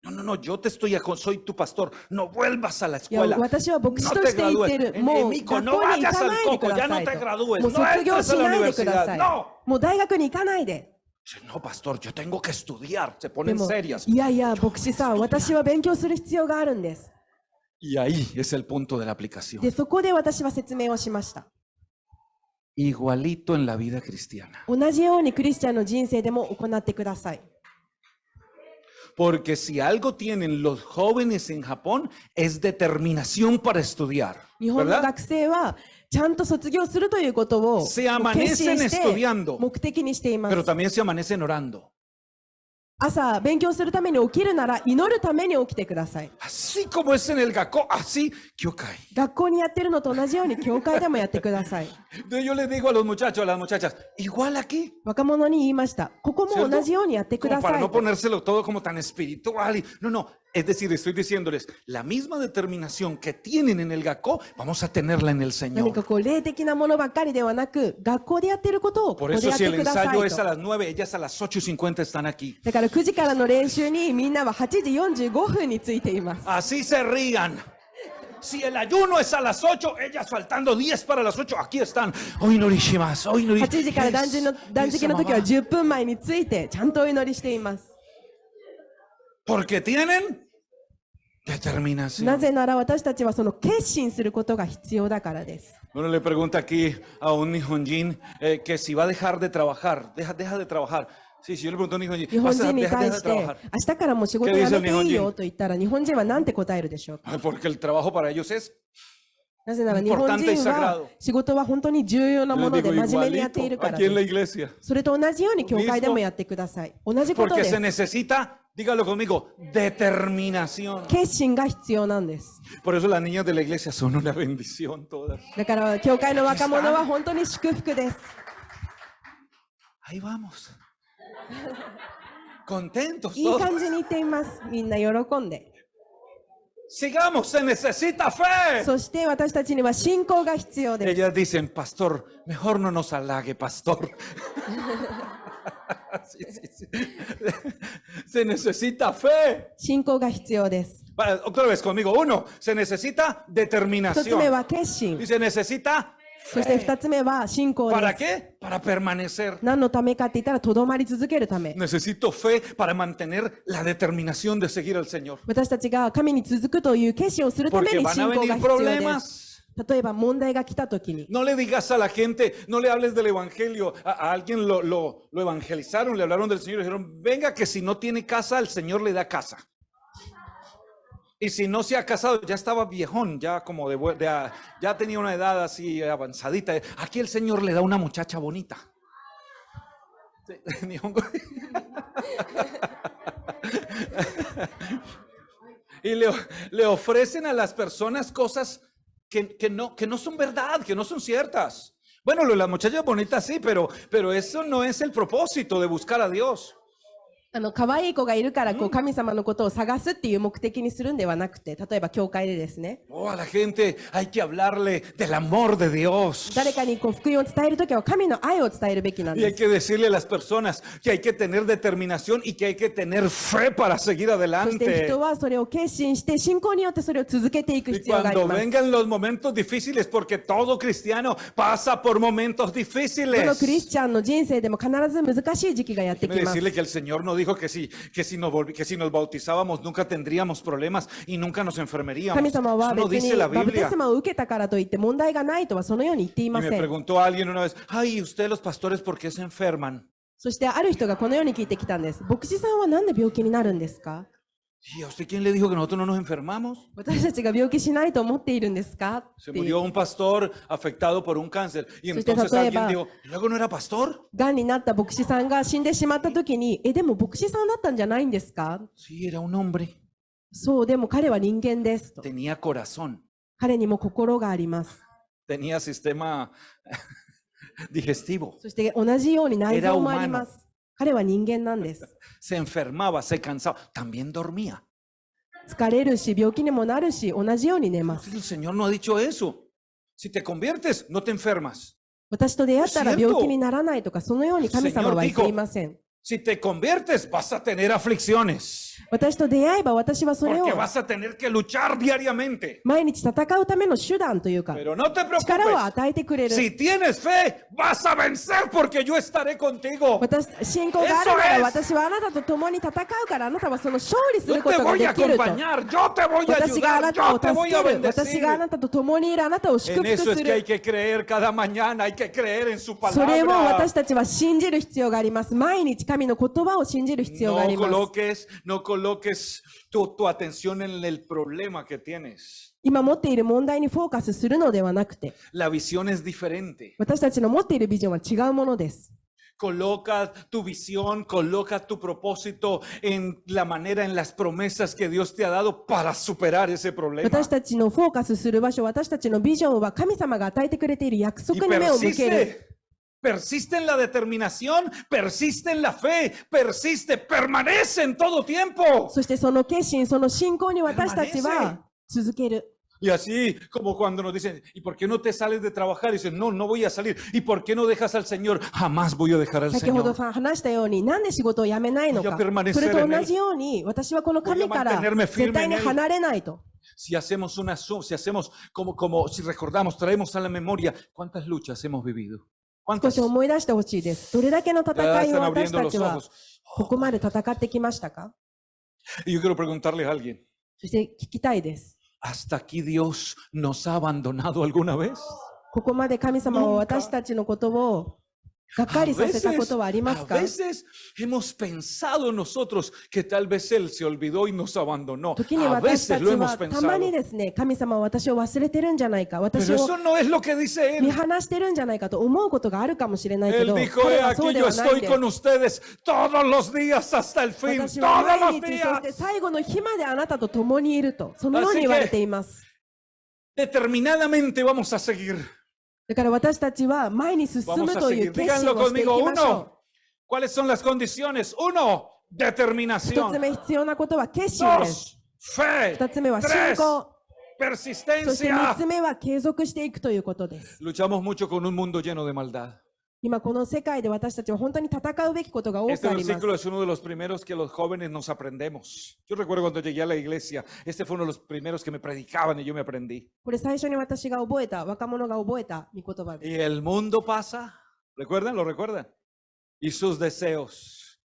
No, yo te soy tu pastor. No vuelvas a la いや、 escuela. 私は牧師 No と te して言って gradúes. る。もう Mico, 学 no 校に行 vayas か al ないでく coco, だ ya さ no い te と。 gradúes. もう No 卒業 entres し a la ないでくだ universidad. さい。 No. もう大学に行かないで。 No, pastor, yo tengo que estudiar. Se で ponen も serias. いやいや、牧師さん、私は勉強する必要があるんです。 Y ahí es el punto de la aplicación. で、そこで私は説明をしました。 Igualito en la vida cristiana. 同じようにクリスチャンの人生でも行ってください。Porque si algo tienen los jóvenes en Japón es determinación para estudiar, 日本の ¿verdad? 学生はちゃんと卒業するということを Se もう決心 amanecen して estudiando, 目的にしていま pero す。 también se amanecen orando. 朝勉強するために起きるなら祈るために起きてください。 Así como es en el Gakko, así Kyokai. 学校にやってるのと同じように教会でもやってください。 Entonces yo les digo a los muchachos, a las muchachas, igual aquí. 若者に言いました。ここも同じようにやってく Como ださ para い no と。 ponérselo todo como tan espiritual. No, es decir, estoy diciéndoles, la misma determinación que tienen en el Gakko, vamos a tenerla en el 何か Señor. こう霊的なものばっかりではなく、学校でやってることをこ Por こで eso やっ si て el くださ ensayo い es a と。 las 9, ellas a las 8:50 están aquí. だから9時からの練習にみんなは8時45分についています。 Así se rían. Si el ayuno es a las 8, ellas faltando 10 para las 8, aquí están. Hoy no rishimas, hoy no 8時から断食の時は10分前についてちゃんとお祈りしています。 Porque tienen な determinación. ぜなら私たちはその決心することが必要だからです。 Uno le pregunta aquí a un Nihonjin que si va a dejar de trabajar, deja de trabajar. Sí, si yo le pregunto a un Nihonjin, 日本 ¿vas a 人に deja 対 de して trabajar? 明日からもう仕事辞めていいよと言ったら日本人は何て答えるでしょうか。 Porque el trabajo para ellos es なぜなら日本人は仕事は本当に重要な Yo も les ので digo 真面目にやってい igualito るから aquí en la です。 iglesia. それと同じように教会でもやってください。同じことで Porque se す。 necesita, dígalo conmigo, determinación. 決心が必要なんです。 Por eso las niñas de la iglesia son una bendición todas. だから教会の若者は本当に祝福です。 Ahí vamos. Contentos いい todos. 感じに言っています。みんな喜んで。 Sigamos, se necesita fe. そして私たちには信仰が必要です。 Ellas dicen, pastor, mejor no nos halague, pastor. Sí, sí, sí. Se necesita fe. 信仰が必要です。 Otra vez conmigo. Uno, se necesita 一つ目 determinación. は決心 Y。se necesita そして二つ目は信仰 ¿para です。 qué? Para permanecer. 何のためかって言ったら、とどまり続けるため。 Necesito fe para mantener la determinación de seguir al Señor. 私たちが神に続くという決心をするため Porque に van a 信仰が venir 必要で problemas. す。例えば問題が来たときに、 No le digas a la gente, no le hables del evangelio. A alguien lo evangelizaron, le hablaron del Señor y dijeron, venga que si no tiene casa, el Señor le da casa. Y si no se ha casado, ya estaba viejón, ya como ya tenía una edad así avanzadita. Aquí el Señor le da una muchacha bonita. Sí, Nihongo. Y le ofrecen a las personas cosas que no son verdad, que no son ciertas. Bueno, lo de las muchachas bonitas sí, pero eso no es el propósito de buscar a Dios. 可愛い子がいるからこう神様のことを探すっていう目的にするんではなくて、例えば教会でですね、 Oh, a la gente hay que hablarle del amor de Dios. 誰かにこう福音を伝えるときは神の愛を伝えるべきなん Y で hay す。 que decirle a las personas que hay que tener determinación y que hay que tener fe para seguir そして adelante. 人はそれを決心して信仰によってそれを続けていく Y 必要があり cuando ます。 vengan los momentos difíciles, porque todo cristiano pasa por momentos どのクリ difíciles. スチャンの人生でも必ず難しい時期がやってき Déjeme ます。 decirle que el Señor no dijo que si nos bautizábamos nunca tendríamos problemas y nunca nos enfermeríamos. 神様は Eso no 別 dice に la バプテ Biblia. スマを受けたからといって問題がないとはそのように言ってい Y ま me せん。 preguntó alguien una vez, ay, ustedes los pastores, ¿por qué se enferman? そしてある人がこのように聞いてきたんです。牧師さんはなんで病気になるんですか？ ¿Y a usted quién le dijo que nosotros no nos enfermamos? 私たちが病気しないと思っているんですか？ Se っていう murió un pastor afectado por un cáncer. Y Usted entonces trató de alguien va- dijo, ¿luego no era pastor? がんになった牧師さんが死んでしまった時に、でも牧師さんだったんじゃないんですか？ Sí, era un hombre. そう、でも彼は人間ですと。 Tenía corazón, 彼にも心があります。 tenía sistema digestivo. そして同じように内臓もあります。彼は人間なんです。 Se enfermaba, se cansaba, también dormía. 疲れるし、病気にもなるし、同じように寝ます。 Entonces el Señor no ha dicho eso. Si te conviertes, no te enfermas. 私と出会ったら Es cierto. 病気にならないとか、そのように神様は言っていません。 Si te conviertes, vas a tener aflicciones. 私と出会えば私はそれを Porque vas a tener que luchar diariamente. 毎日戦うための手段というか、 Pero no te 力を preocupes. 与えてくれる。 Si tienes fe, vas a vencer porque yo estaré contigo. 私、信仰があるな Eso ら es. 私はあなたと共に戦うから、あなたはその勝利す Yo るこ te とが voy で a きると。 acompañar, yo te voy a 私があな ayudar, たを yo te 助 voy a ける。私があ bendecir. なたと共にいる。あなたを祝 En 福 eso es す que hay る。 que creer cada mañana, hay que creer en su それを palabra. 私たちは信じる必要があります。毎日神の言葉を信じる必要があります。 No coloques tu atención en el problema que tienes. 今持っている問題にフォーカスするのではなくて、 La visión es diferente. 私たちの持っているビジョンは違うものです。 Coloca tu visión, coloca tu propósito en la manera, en las promesas que Dios te ha dado para superar ese problema. 私たちのフォーカスする場所、私たちのビジョンは神様が与えてくれている約 Y 束に目を向ける。 persiste en la determinación, persiste en la fe, persiste, permanece en todo tiempo. そしてその決心、その信仰に私たちは続ける。 Y así como cuando nos dicen, ¿y por qué no te sales de trabajar? Y dicen, no, no voy a salir. ¿Y por qué no dejas al Señor? Jamás voy a dejar al 先ほど Señor. 話したように、なんで仕事を辞めないのか。それと同じように、私はこの神から絶対に離れないと。 Si hacemos si hacemos si recordamos, traemos a la memoria, ¿cuántas luchas hemos vivido? 少 ¿Cuántas? し思い出してほしいです。どれだけの Ya 戦いを están 私 abriendo た los ちは ojos. ここまで戦ってきましたか？ Y yo quiero preguntarles a alguien, そして聞きたいです。 ¿hasta aquí Dios nos ha abandonado alguna vez? ここまで神様は私たちのことをがっかりさせたことはありますか？ a veces hemos pensado nosotros que tal vez Él se olvidó y nos abandonó. 時に A 私た veces ち lo hemos はたまに pensado. ですね、神様は私を忘れてるんじゃないか、私 Pero を eso no es lo que dice 見 Él. 放してるんじゃないかと思うことがあるかもしれないけ Él ど、 dijo, 彼 he はそう aquí で yo はないん estoy で con ustedes todos los días hasta el fin, す。私は todos 毎 los 日、そして días. 最後の日まであなたと共にいると、そのように言われています。 Determinadamente vamos a seguir. だから私たちは前に進 Vamos む a という seguir. 決心 Díganlo をしていき conmigo. ましょ Uno, ¿cuáles son las condiciones? Uno, う。一つ determinación. 目必要なことは決心で Dos, す。 fe. 二つ目は信 Tres, 仰。そして三 persistencia. つ目は継続していくということです。 Luchamos mucho con un mundo lleno de maldad. 今この世界で私たちは本当に戦うべきことが多 Este くあります。 versículo es uno de los primeros que los jóvenes nos aprendemos. Yo recuerdo cuando llegué a la iglesia, este fue uno de los primeros que me predicaban y yo me aprendí. これ最初に私が覚えた、若者が覚えた御言葉です。 Y el mundo pasa, ¿recuerdan? ¿Lo recuerdan? Y sus deseos.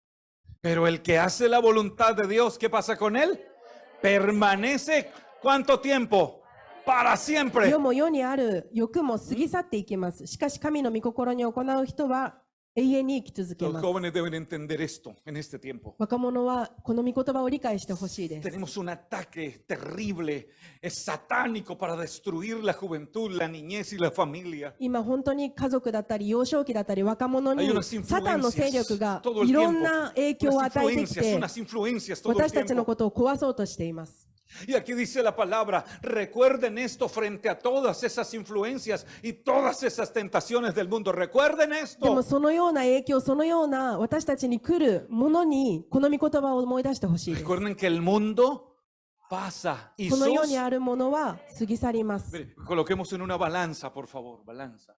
Pero el que hace la voluntad de Dios, ¿qué pasa con él? Permanece, ¿cuánto tiempo? Para siempre. 世も世にある欲も過ぎ去っていきます。しかし神の御心に行う人は永遠に生き続け Los ます。 jóvenes deben entender esto en este tiempo. 若者はこの御言葉を理解してほしいです。 Tenemos un ataque terrible, es satánico para destruir la juventud, la niñez y la familia. 今本当に家族だったり幼少期だったり若者 Hay に unas サタンの勢 influencias 力が todo el いろん tiempo. な影響を与えてきて Unas influencias todo el 私たちの tiempo. ことを壊そうとしています。 Y aquí dice la palabra, recuerden esto frente a todas esas influencias y todas esas tentaciones del mundo. Recuerden でも esto. そのような影響、そのような私たちに来るものにこの御言葉を思い出してほしいです。 Recuerden que el mundo pasa y この世 sus... にあるものは過ぎ去ります。 Mire, coloquemos en una balanza, por favor, balanza.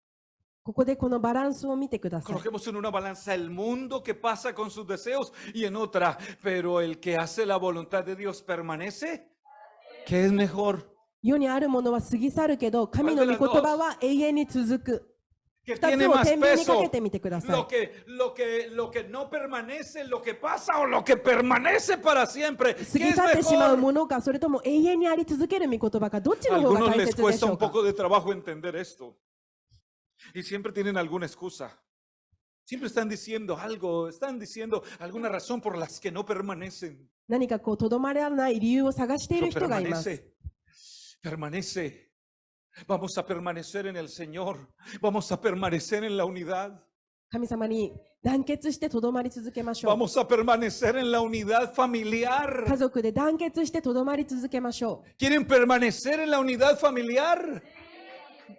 ここでこのバランスを見てください。 Coloquemos en una balanza el mundo que pasa con sus deseos y en otra, pero el que hace la voluntad de Dios permanece. ¿Qué es mejor? 世にあるものは過ぎ去るけど、神の御言葉は永遠に続く。 Que 二 tiene つを más 天秤にか peso. けてみてください。 Lo que no permanece, lo que pasa o lo que permanece para siempre. 過 ¿Qué ぎ es 去ってしまう mejor? ものか、それとも永遠にあり続ける御言葉か、どっち A の方が algunos 大 les 切でし cuesta ょ un うか。 poco de trabajo entender esto. Y siempre tienen alguna excusa. Siempre están diciendo algo, están diciendo alguna razón por las que no permanecen. 何かこうとどまらない理由を探している Pero 人がいます。 permanece. Vamos a permanecer en el Señor. Vamos a permanecer en la unidad. 神様に団結してとどまり続けましょう。 Vamos a permanecer en la unidad familiar. 家族で団結してとどまり続けましょ ¿Quieren permanecer en la unidad familiar? う。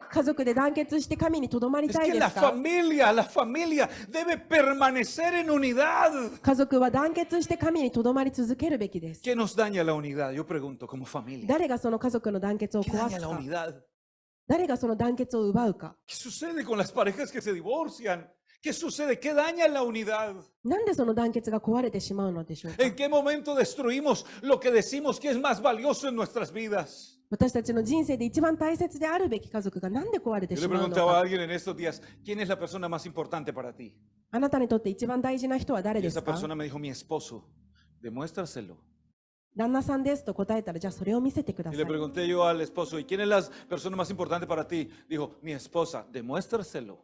家族で団結して神にとどまり Es たい que で la すか？ familia debe permanecer en unidad. 家族は団結して神にとどまり続けるべきです。 ¿Qué nos daña la unidad? Yo pregunto, como familia. 誰がその家族の団結を ¿Qué 壊 daña す la か？ unidad? 誰がその団結を奪うか？ ¿Qué sucede con las parejas que se divorcian? ¿Qué sucede? ¿Qué daña la unidad? なんでその団結が壊れてしまうのでしょうか？ ¿En qué momento destruimos lo que decimos que es más valioso en nuestras vidas? 私たちの人生で一番大切であるべき家族がなんで壊れて Yo し le まうの preguntaba a か？ alguien en estos días, ¿quién es la persona más importante para ti? あなたにとって一番大事な人は誰 Y です esa か？ persona me dijo, mi esposo. Demuéstraselo. 旦那さんですと答えたら、じゃあそれを見せてくだ Y さ le い。 pregunté yo al esposo, ¿y quién es la persona más importante para ti? Dijo, mi esposa. Demuéstraselo.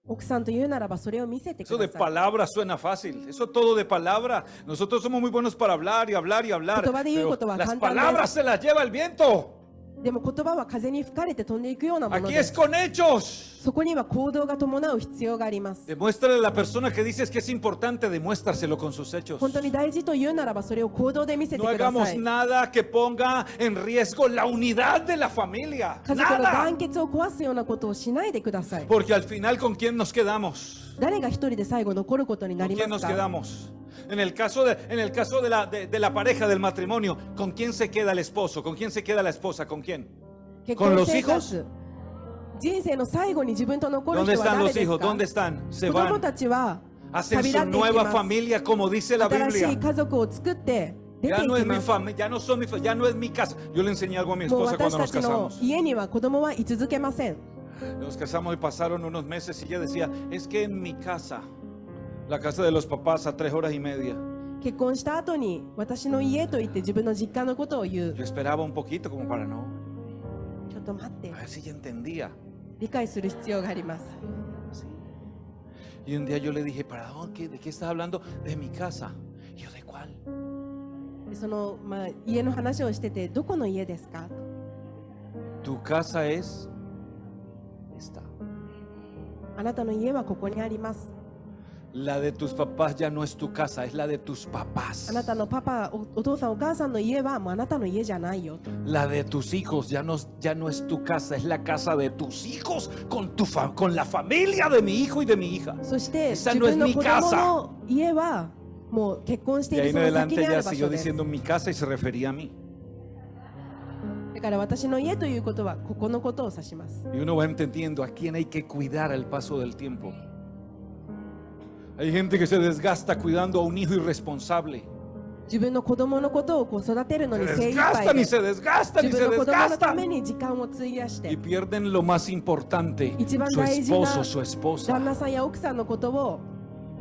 奥さんと言うならばそれを見せてく Eso だ de さい。 palabra suena fácil. Eso todo de palabra. Nosotros somos muy buenos para hablar y hablar y hablar. Kotoba de言う Pero ことは las 簡単です。 palabras se las lleva el viento. でも言葉は風に吹かれて飛んでいくようなもの Aquí で es す。 con hechos. そこには行動が伴う必要があります。 Demuéstrale a la persona que dices que es importante, demuéstraselo con sus hechos. 本当に大事と言うならばそれを行動で見せて No くださ hagamos い。 nada que ponga en riesgo la unidad de la familia. 家族の Nada. 団結を壊すようなことをしないでください。 Porque al final, ¿con quién nos quedamos? 誰が一人で最後残ることにな ¿Con り quién ま nos すか？ quedamos? En el caso de la pareja, del matrimonio, ¿con quién se queda el esposo? ¿Con quién se queda la esposa? ¿Con quién? 結 con 婚 los 生 hijos? 活、人生の最後に自分と残る ¿Dónde 人は están 誰 los です hijos? か？ ¿Dónde están? Se 子供 van. たちは Hacen 旅立 su っていき nueva ます。 familia, como dice la 新しい Biblia. 家族を作って出て Ya い no き es mi ます。 familia, ya no es mi casa. Yo le enseñé algo a mi もう esposa 私 cuando た nos ちの casamos. 家には子供は居続けません。 Nos casamos y pasaron unos meses y ella decía, es que en mi casa, la casa de los papás a 3 horas y media. 結婚した後に私の家と言って自分の実家のことを言う。 Yo esperaba un poquito como para no. ちょっと待って、 A ver si ella entendía. 理解する必要があります。 Sí. Y un día yo le dije, ¿para dónde? ¿De qué estás hablando? De mi casa. Y yo, ¿de cuál? でその、家の話をしてて、どこの家ですか？ Tu casa es esta. あなたの家はここにあります。 La de tus papás ya no es tu casa, es la de tus あ papás. なたのパパ、お父さんお母さんの家はもうあなたの家じゃないよと。 La de tus hijos ya no es tu casa, es la casa de tus hijos con la familia de mi hijo y de mi hija. そして自 Esa no es 分の mi 子 casa. 供の家はもう結婚して Y い ahí る en その先 adelante にあ ya る場 siguió 所です。 diciendo mi casa y se refería a mí. だから私の家ということはここのことを指します。 Y uno va entendiendo a quién hay que cuidar al paso del tiempo. Hay gente que se desgasta cuidando a un hijo irresponsable. 自分の子供のことをこう育てるの Se に精一杯 desgastan で y se desgastan y 自 se 分の子供のため desgastan. に時間を費やし Y て pierden lo más importante, 一番 su 大事な esposo, su 旦 esposa. 那さんや奥さんのことを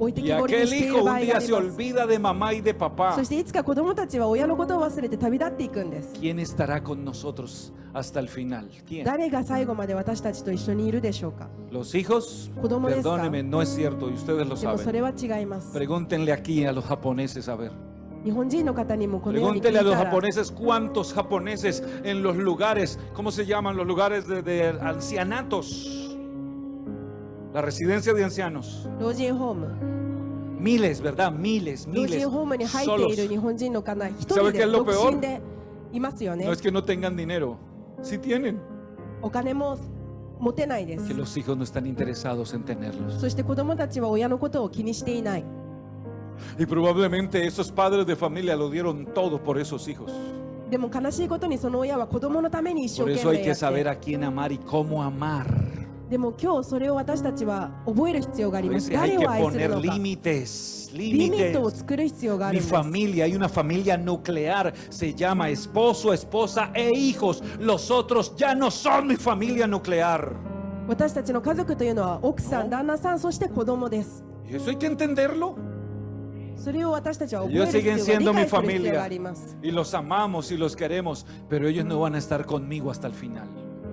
置いて Y きぼりに aquel してい hijo る場 un 合が día あり se ます。 olvida de mamá y de papá. そしていつか子供たちは親のことを忘れて旅立っていくんです。 ¿Quién estará con nosotros hasta el final? ¿Quién? 誰が最後まで私たちと一緒にいるでしょうか？ Los hijos, ¿Cómo es, perdónenme, no es cierto y ustedes lo でもそれ saben. は違います。 Pregúntenle aquí a los japoneses a ver. 日本人の方にもこのように聞い Pregúntenle a た los ら japoneses cuántos japoneses en los lugares, ¿cómo se llaman los lugares de ancianatos? La residencia de ancianos. 老人ホーム、 Miles, ¿verdad? Miles, 老 miles. 人ホームに入って Solos. いる日本人の方、一 ¿Sabe 人 qué で es lo 独 peor? 身でいますよね No。es que no tengan dinero, sí tienen. お金も持てないです Que。los hijos no están interesados en tenerlos. そして子供たちは親のことを気にしていない。 Y probablemente esos padres de familia lo dieron todo por esos hijos. でも悲しいことにその親は子供のために一生 Por 懸 eso hay 命 que やっ saber て。 a quién amar y cómo amar. でも今日それを私たちは覚える必要があり A ます。 veces hay 誰 que を愛する poner のか。 límites, リミットを límites. 作る必要がある Mi んです。 familia, hay una familia nuclear, se llama esposo, esposa e hijos. Los otros ya no son mi familia nuclear. 私たちの家族というのは奥さん、旦那さん、そして子供です。 Y eso hay que entenderlo. それを私たちは覚え Ellos る必 siguen 要が siendo 理 mi 解する必要があ familia ります。 y los amamos y los queremos, pero ellos no van a estar conmigo hasta el final.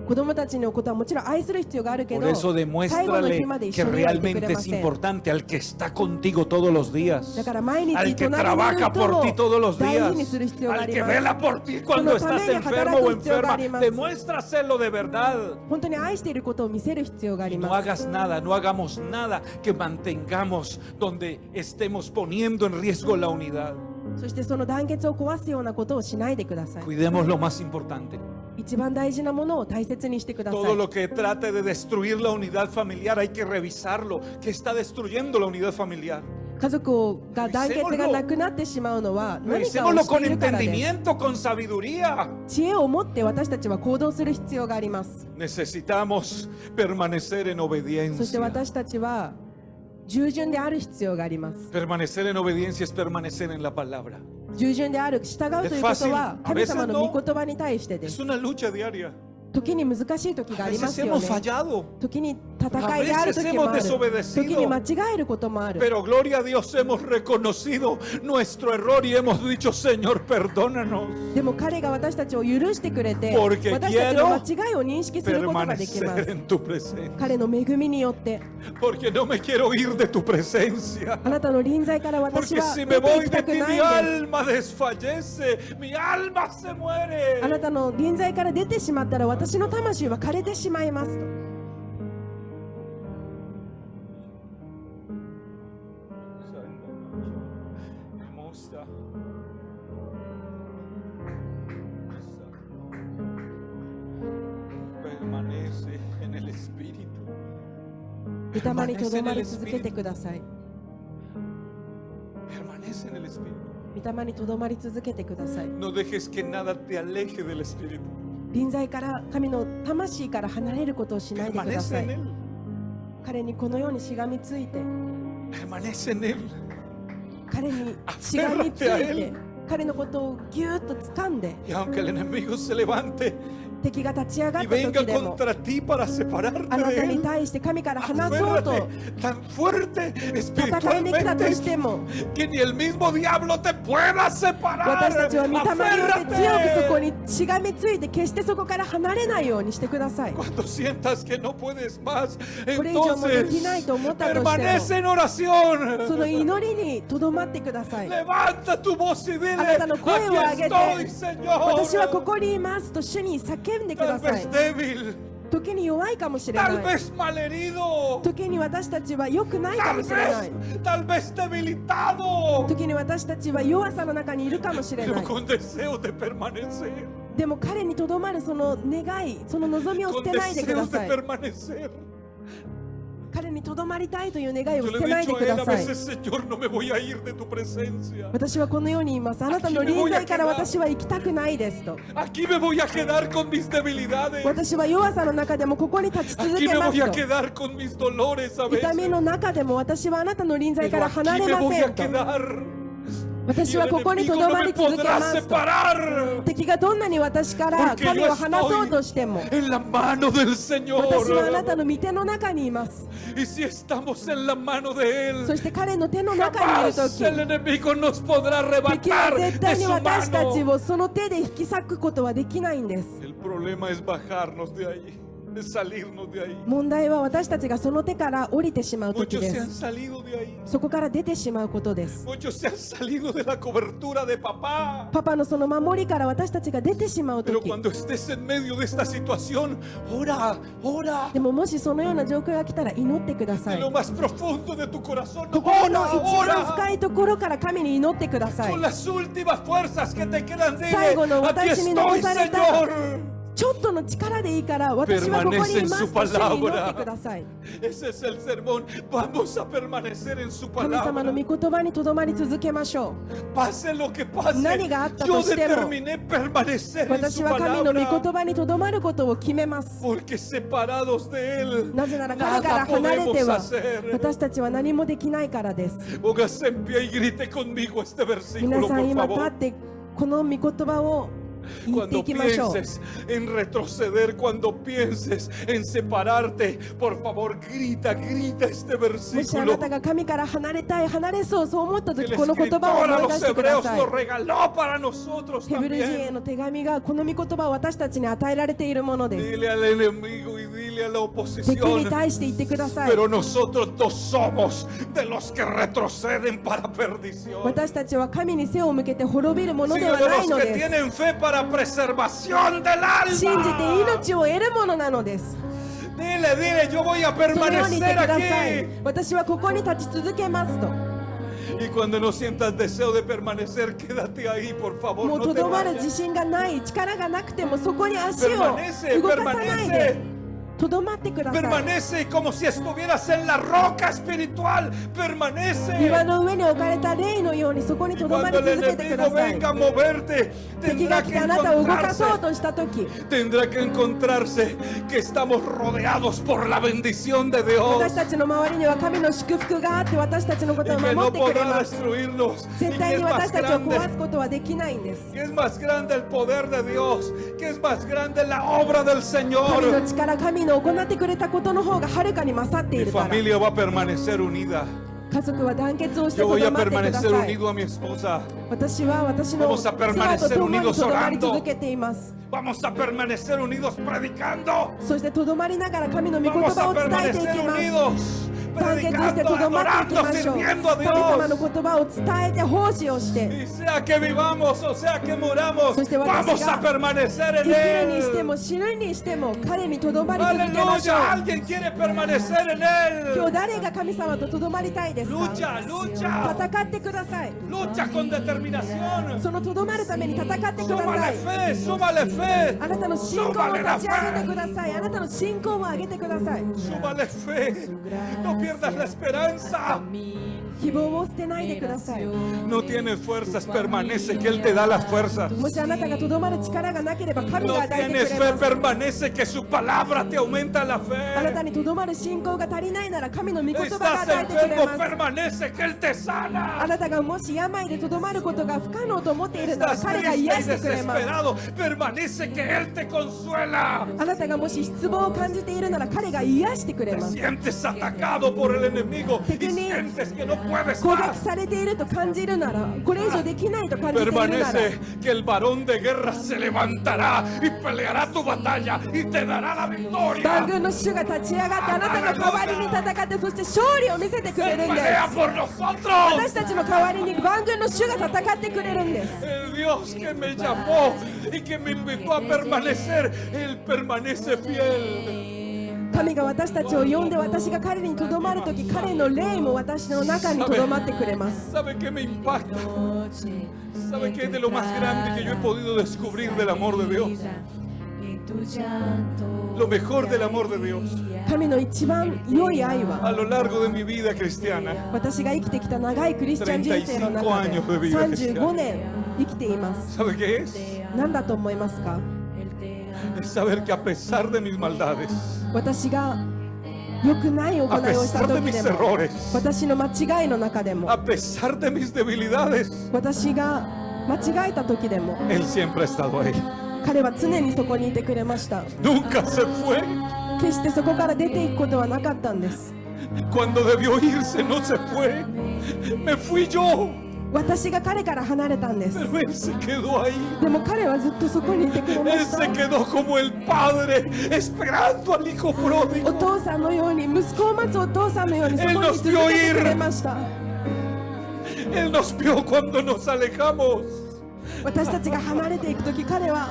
子供たちのことはもちろん愛する必要があるけ Por ど、 eso 最後の日 demuéstrale まで一 que 緒にはいてくれ realmente ま es せん。 importante al que está contigo todos los días, だから毎日 al que 隣にいる trabaja 人 por ti todos を los 大 días, 事にする必要があ al り que ます。 vela por ti cuando Solo estás también enfermo o働く enferma. 必要があります。 Demuéstraselo de verdad. 本当に愛していることを見せる必要があり No ます。 hagas nada, no hagamos nada que mantengamos donde estemos poniendo en riesgo la unidad. そしてその団結を壊すようなことをしないでください。 Cuidemos lo más importante. 一番大事なものを大切にしてくださ Todo い。 lo que trate de destruir la unidad familiar hay que revisarlo. ¿Qué está destruyendo la unidad familiar? 家族が団結がなくなってしまうのは何かを Revisémoslo して con いるからです。 entendimiento, con sabiduría. 知恵を持って私たちは行動する必要があります。 Necesitamos permanecer en そして obediencia. 私たちは従順である必要があります。 Permanecer en obediencia es permanecer en la palabra. 従順である、従うということは神様の御言葉に対してで Es す。 una lucha diaria. 時に難しい時が A ありま veces すよ hemos ね。 fallado. 時に立戦いである時もある。 A veces hemos 時に間 desobedecido. 違えることもある。 Pero gloria a Dios, hemos reconocido nuestro error y hemos dicho, Señor, perdónanos. でも彼が私たちを許してくれて、 Porque 私たちの間違いを認識することができま Permanecer す。 en tu presencia. 彼の恵みによって、 Porque no me quiero ir de tu presencia. あなたの臨在から私 Porque は si 出 me てい voy き de たく ti, ない mi んです。 alma desfallece, mi alma se muere. あなたの臨在から出てしまったら私の魂は枯れてしまいますと。 Permanece en el Espíritu. 御霊にとどまり続けてください。 Permanece en el Espíritu. 御霊にとどまり続けてください。 No dejes que nada te aleje del Espíritu. 臨在から神の魂から離れることをしないでくだ Permanece さ en い。 Él. 彼にこのようにしがみついて、 Permanece en Él. 彼にしがみついて、彼のことをぎゅーっと掴んで、 Y aunque el enemigo se levante 敵が立ち上がっ y た venga 時でも、 contra ti para separarte あな de たに Él, 対して神から離そうと aférrate tan fuerte 戦いに来たとして espiritualmente も、 que ni el mismo diablo te pueda separar. 私たちは御霊によって強くそこ Aférrate. にしがみついて、決してそこから離れないようにしてください。 Cuando sientas que no puedes más, これ以上もでき entonces ないと思ったと permanece して en も、 oración. その祈りにとどまってください。 Levanta tu voz y dile, あなたの声を上 aquí げて、 estoy, 私はこ Señor. こにいますと主に叫んでく Tal ださい vez。débil, 時に弱いかもしれ tal ない。 vez malherido, 時に私たちは良くないか tal もしれない。 tal vez debilitado, 時に私たちは弱さの中にいるかもしれ pero ない。 con deseo de permanecer, でも彼にとどまるその願い、その望みを捨 con てないでくだ deseos さ de い。 permanecer. 彼にとどまりたいという願いを Yo 捨 le て he ないで dicho く a él だ a さい。 veces, Señor, no me voy a ir de tu presencia. 私はこのように言います。あなたの臨在から私は行きたくないですと。 Aquí me voy a quedar con mis debilidades. 私は弱さの中でもここに立ち続 Aquí け me ま voy a すと。 quedar con mis dolores a 痛み veces. の中でも私はあなたの臨在か Pero ら aquí 離れ me ま voy せ a んと。 quedar. 私 Y は el ここにと enemigo ど no ま me り続け podrá ますと。 separar. 敵がどんなに私から Porque 神 yo を離そうとしても、 estoy en la mano del 私はあなた Señor. の御手の中にいます。 Y si estamos en la mano de そ Él, して彼の手の中にいる jamás 時、 el enemigo nos podrá 敵は arrebatar 絶対 de に su 私たち mano. をその手で引き裂くことはできないんです。 El problema es bajarnos de ahí, es salirnos de ahí. 問題は私たちがその手から降りてしまう時 Muchos で se han す。 salido de ahí. そこから出てしまうことです。 Muchos se han salido de la cobertura de papá. パパのその守りから私たちが出てしまう Pero 時、 cuando estés en medio de esta situación, ora, ora. でももしそのような状況が来たら祈ってくださ De い。 lo más profundo de tu corazón, 心の ora, 一番 ora. 深いところから神に祈ってください Con。las últimas fuerzas que te quedan, dile, 最後の aquí 私に estoy, 残された Señor. ちょっとの力でいいから私はここにいますと主に祈ってください。 Ese es el sermón. Vamos a permanecer en su 神様の palabra. 御言葉にとどまり続けましょ Pase lo que pase. 何があったと Yo しても、 determiné permanecer う。 en 私 su は神の御 palabra. 言葉にとどまることを決めます。 Porque separados de Él, なぜなら神から nada 離れて podemos は hacer. 私たちは何もできないからです。 Póngase en pie y grite conmigo este 皆 versículo, さん por 今立 favor. ってこの御言葉を言ってい Cuando きましょう。 pienses en retroceder, cuando pienses en separarte, por favor, grita, grita este もしあな versículo. たが神から離れたい、離れそう、そう思った Que 時 el この言葉を escritor a 思い出 los してくだ hebreos さい lo。regaló para nosotros ヘブル人へ también. の手紙がこの御言葉を私たちに与えられているものです。 Dile al enemigo y dile a la 敵に oposición. 対して言ってください。 Pero nosotros no somos de los que retroceden para perdición, 私たちは神に背を向けて滅びるもので sino は de ない los の que です。 tienen fe para preservación del 信じて alma. 命を得るものなのです。 Dile, dile, yo voy a そのように言って permanecer ください aquí. 私はここに立ち続けますと。 Y cuando no sientas deseo de permanecer, quédate ahí, por favor. もう No と te どまる自 vayas. 信がない、力がなくてもそこに足を Permanece, 動かさないで permanece. とどまってください。 Permanece como si estuvieras en la roca espiritual. 岩 Permanece. の上に置かれた霊のようにそこに Y とどまり cuando el 続けてくだ enemigo さい。 venga a moverte, 敵が tendrá 来 que てあなたを動かそう encontrarse. とした時、 Tendrá que encontrarse que estamos rodeados por la bendición de 私 Dios たちの周りには神の祝福があって私たちのこ y とを que 守 no ってくれ podrá ます。 destruirnos. Y 絶 que 対 es に más 私たちを壊 grande, すことはできないんです。 que es más grande el poder de Dios, que es más grande la obra del 神の Señor. 力、神の行ってくれたことの方がはるかに勝ってい Mi るから familia va a permanecer unida. 家族は団結をして Yo と voy ど a まってくだ permanecer さい unido a mi esposa. 私は私の Vamos a 妻 permanecer と共に unidos とどまり orando. 続けています Vamos a permanecer unidos predicando. そしてとどまりながら神の御言 Vamos 葉 a を伝えてい permanecer きます unidos 団結して predicando, とどまっていき adorando, ましょう sirviendo a 神様の Dios. 言葉を伝えて奉仕をして Y sea que vivamos o sea que muramos, Soste vamos a watashi ga permanecer 生 en きるにしても Él. 死ぬにしても彼にとどまり続けましょう Aleluya, alguien quiere permanecer en 今 Él. 日誰が神様ととどまりたいですか Lucha, lucha, 戦ってください lucha con determinación. そのとどまるために戦ってくださ Súmale い fe, súmale fe. あなたの信仰を Súmale la 立ち上げて fe. くださいあなたの信仰を上げてください Súmale fe. No pierdas la esperanza. 希望を捨てないでください No tienes fuerzas, permanece, que Él te da las fuerzas. もしあなたがとどまる力がなければ神 No が与えて tienes くれ fe, ます permanece, que su palabra te aumenta la あなた fe. にとどまる信仰が足りないなら神の御言葉が Estás 与えてくれ enfermo, ます permanece, que Él te あ sana. なたがもし病でとどまることが不可能と思っているなら Estás 彼が triste 癒 y してくれます desesperado, permanece, que Él te consuela. あなたがもし失望を感じているなら彼が癒してくれ Te ます sientes atacado por el enemigo y sientes que no puedes 攻 más. 撃されていると感じるならこれ以上できないと感じているなら Permanece, que el varón de guerra se levantará y peleará tu batalla y te dará la 万 victoria. 軍の主が立ち上がってあなたの代わりに戦ってそして勝利を見せてくれ Él るんで pelea す por nosotros. 私たちの代わりに万軍の主が戦ってくれるんです El Dios que me llamó y que me invitó a permanecer, Él permanece fiel. 神が私たちを呼んで私が彼にとどまるとき彼の霊も私の中にとどまってくれます ¿Sabe qué me impacta? ¿Sabe qué es de lo más grande que yo he podido descubrir del amor de Dios? Lo mejor del amor de Dios 神の一番良い愛 a は lo largo de mi vida cristiana. 私が生きてきた長いクリスチャン人生の中で35 años de vida cristiana 35年生きています ¿Sabe qué es? 何だと思いますか Es saber que a pesar de mis maldades, 私が良くない行いをした a pesar de 時 mis でも errores, 私の間違いの中でも a pesar de mis debilidades, 私が間違えた時でも Él siempre ha estado ahí. 彼は常にそこにいてくれました Nunca se fue. 決してそこから出ていくことはなかったんです Cuando debió irse, no se fue. Me fui yo. 私が彼から離れたんです Pero Él se quedó ahí. でも彼はずっとそこにいてくれま Él し se た quedó como el padre esperando al hijo お pródigo. 父さんのように息子を待つお父さんのようにそこに続けてくれました Él nos vio cuando nos alejamos. 私たちが離れていく時彼は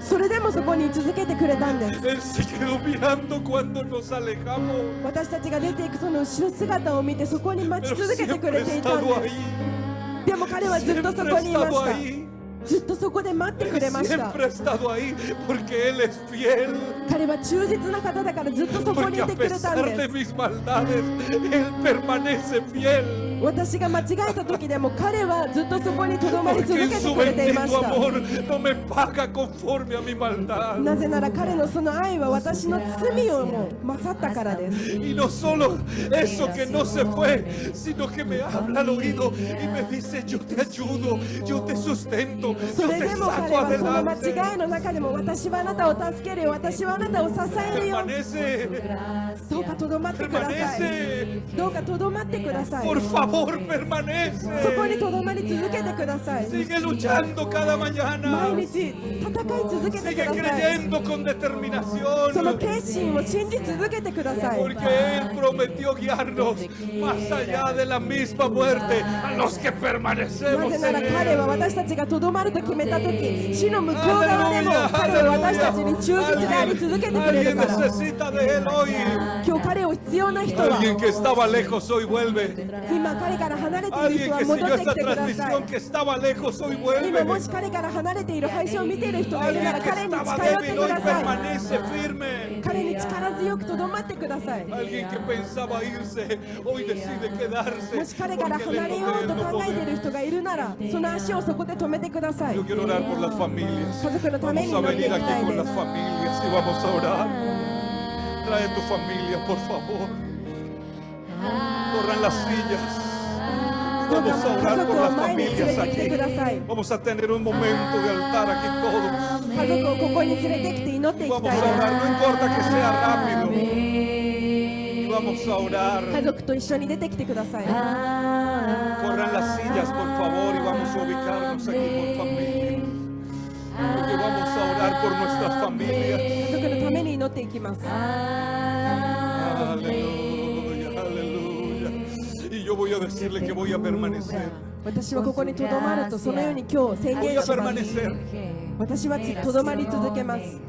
それでもそこに続けてくれたんです Él se quedó mirando cuando nos alejamos. 私たちが出ていくその後ろ姿を見てそこに待ち Pero 続けてく siempre れ ha ていたん estado です ahí. でも彼はずっとそ Siempre こ ha にいま estado した ahí. ずっとそこで待ってくれました Siempre ha estado ahí porque Él es fiel. 彼は忠実な方だからずっとそこに Porque い a てくれた pesar ん de です mis maldades, Él permanece fiel. 私が間違えた時でも彼はずっとそこにとどまり Porque 続 en けて su くれていま bendito した amor no me paga conforme a mi maldad. なぜなら彼のその愛は私の罪をも勝ったからです Y no solo eso que no se fue, sino que me habla al oído y me dice, yo te ayudo, yo te sustento, そ yo れ te でも彼 saco はその間 adelante. 違いの中でも私はあなたを助けるよ私はあなたを支えるよ Permanece, どうかとどまってください permanece. どうかとどまってください Por favor, そこ permanece. にとどまり続けてください Sigue luchando cada 毎 mañana. 日戦い続けてく Sigue ださい creyendo con その determinación. 決心を信じ続けてください Porque Él prometió guiarnos más allá de la misma muerte a los que な permanecemos ぜな en ら彼は Él. 私たちがとどまると決めた時死の向こう側でも彼は私たちに忠実であり続けてくれる Alguien から necesita de Él hoy. 今日彼を必要な人は Alguien que estaba lejos hoy vuelve. 今彼から離れている Alguien 人は que 戻 siguió ってき esta てくださ transmisión い que estaba lejos hoy 今も vuelve. し彼から離れている配信を見ている人がいるな Alguien ら que 彼に estaba 近寄って débil く hoy ださい permanece firme. 彼に力強くとどまってください Alguien que pensaba irse hoy decide quedarse. もし彼から porque 離れ lejos よ de う Él と no 考えてい podemos. る人がいるならその足をそこで止めてください Yo quiero orar por las familias. 家族のために Vamos a 祈ってい venir きた aquí い con で las す familias y vamos a orar. Trae tu familia, por favor. Corran las sillas. どうか Vamos a 家 orar 族 por を las 前に連れ familias てきて aquí. ください。 Vamos a tener un momento de altar aquí todos. 家族をここに連れてきて祈っていき Vamos た a いです。 orar, no importa que sea rápido. Vamos a 家 orar. 族と一緒に出てきてください。 Corran las sillas, por favor, y vamos a ubicarnos aquí por familia. Porque vamos a orar por nuestras familias. 家族のために祈っていきます。 Aleluya, aleluya. Y yo voy a decirle que voy a permanecer. 私はここにとどまるとそのように今日宣 Voy 言 a します。 permanecer. 私はとどまり続けます。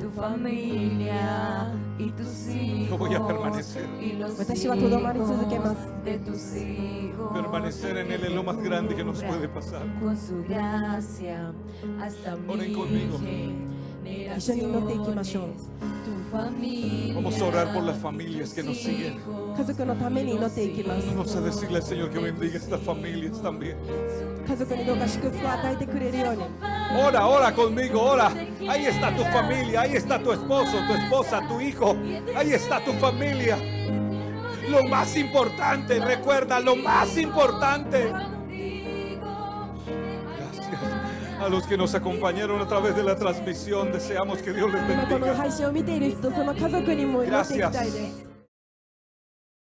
Tu familia y tus hijos. Yo voy a permanecer. Y los 私はとどまり続けます。 de tus hijos. Permanecer en Él es lo más grande que nos puede pasar. Con su gracia hasta Oren conmigo. 一緒に祈っていきましょう。 Tu familia. Vamos a orar por las familias que nos siguen. 家族のために祈っていきます。 Vamos a decirle al Señor que bendiga estas familias también. 家族にどうか祝福を与えてくれるように。 Ora, ora conmigo, ora. Ahí está tu familia, ahí está tu esposo, tu esposa, tu hijo. Ahí está tu familia. Lo más importante, recuerda, lo más importante. Gracias a los que nos acompañaron a través de la transmisión. Deseamos que Dios les 今この bendiga. 配信を見ている人、その家族にも祈っていきたいです。